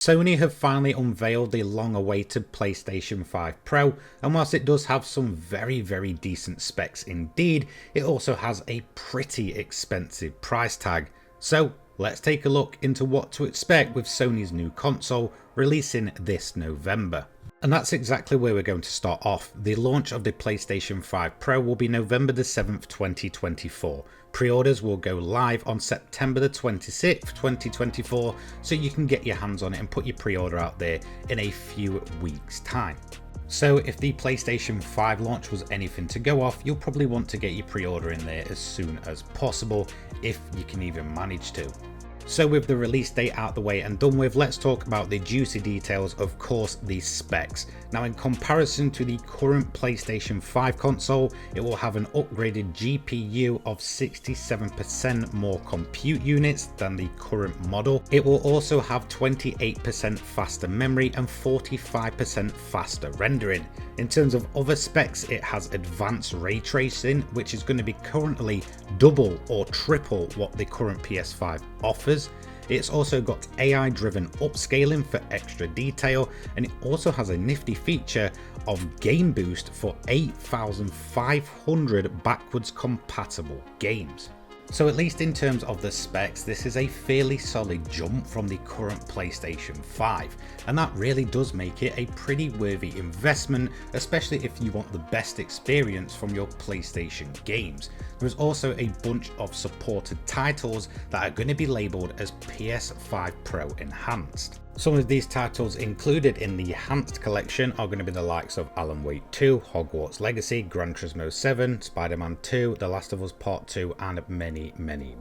Sony have finally unveiled the long-awaited PlayStation 5 Pro, and whilst it does have some very decent specs indeed, it also has a pretty expensive price tag. So let's take a look into what to expect with Sony's new console releasing this November. And that's exactly where we're going to start off. The launch of the PlayStation 5 Pro will be November the 7th, 2024. Pre-orders will go live on September the 26th, 2024, so you can get your hands on it and put your pre-order out there in a few weeks' time. So if the PlayStation 5 launch was anything to go off, you'll probably want to get your pre-order in there as soon as possible, if you can even manage to. So with the release date out the way and done with, let's talk about the juicy details, of course, the specs. Now, in comparison to the current PlayStation 5 console, it will have an upgraded GPU of 67% more compute units than the current model. It will also have 28% faster memory and 45% faster rendering. In terms of other specs, it has advanced ray tracing, which is going to be currently double or triple what the current PS5 offers. It's also got AI driven upscaling for extra detail, and it also has a nifty feature of game boost for 8,500 backwards compatible games. So at least in terms of the specs, this is a fairly solid jump from the current PlayStation 5, and that really does make it a pretty worthy investment, especially if you want the best experience from your PlayStation games. There's also a bunch of supported titles that are going to be labelled as PS5 Pro Enhanced. Some of these titles included in the Enhanced collection are going to be the likes of Alan Wake 2, Hogwarts Legacy, Gran Turismo 7, Spider-Man 2, The Last of Us Part 2, and many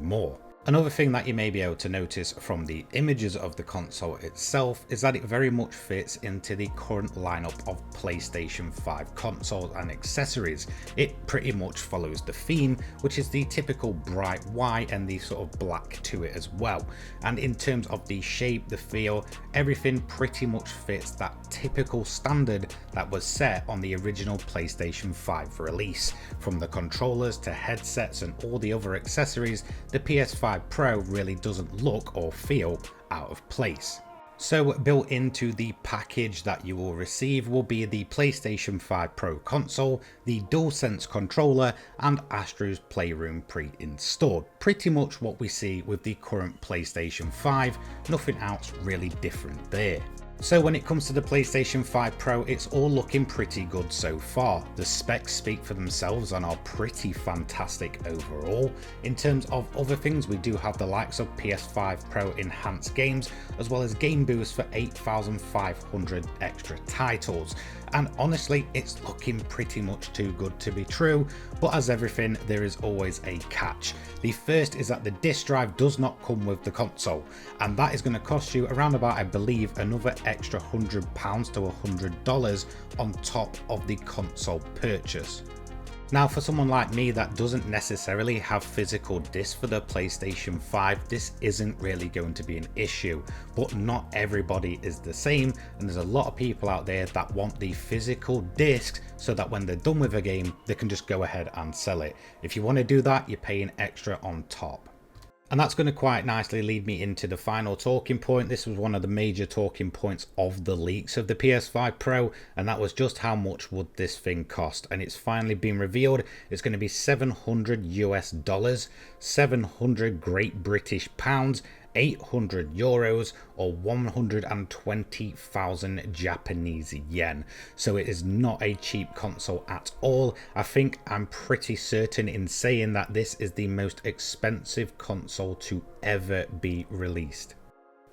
more. Another thing that you may be able to notice from the images of the console itself is that it very much fits into the current lineup of PlayStation 5 consoles and accessories. It pretty much follows the theme, which is the typical bright white and the sort of black to it as well. And in terms of the shape, the feel, everything pretty much fits that typical standard that was set on the original PlayStation 5 release. From the controllers to headsets and all the other accessories, the PS5 Pro really doesn't look or feel out of place. So built into the package that you will receive will be the PlayStation 5 Pro console, the DualSense controller, and Astro's Playroom pre-installed. Pretty much what we see with the current PlayStation 5, nothing else really different there. So when it comes to the PlayStation 5 Pro, it's all looking pretty good so far. The specs speak for themselves and are pretty fantastic overall. In terms of other things, we do have the likes of PS5 Pro Enhanced games, as well as game boost for 8,500 extra titles. And honestly, it's looking pretty much too good to be true, but as everything, there is always a catch. The first is that the disc drive does not come with the console, and that is going to cost you around about, I believe, another extra £100 to $100 on top of the console purchase. Now, for someone like me that doesn't necessarily have physical discs for the PlayStation 5, this isn't really going to be an issue, but not everybody is the same, and there's a lot of people out there that want the physical discs so that when they're done with a game, they can just go ahead and sell it. If you want to do that, you're paying extra on top. And that's going to quite nicely lead me into the final talking point. This was one of the major talking points of the leaks of the PS5 Pro, and that was just how much would this thing cost. And it's finally been revealed. It's going to be $700 US, 700 Great British pounds, 800 euros, or 120,000 Japanese yen. So it is not a cheap console at all. I think I'm pretty certain in saying that this is the most expensive console to ever be released.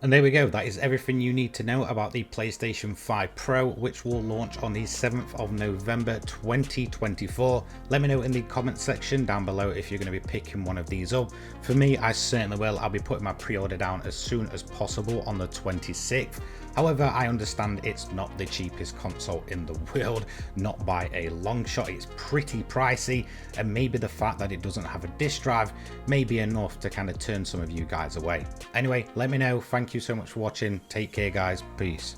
And there we go, that is everything you need to know about the PlayStation 5 Pro, which will launch on the 7th of November 2024. Let me know in the comment section down below if you're going to be picking one of these up. For me, I certainly will. I'll be putting my pre-order down as soon as possible on the 26th. However, I understand it's not the cheapest console in the world, not by a long shot. It's pretty pricey, and maybe the fact that it doesn't have a disc drive may be enough to kind of turn some of you guys away. Anyway, let me know. Thank you so much for watching. Take care, guys. Peace.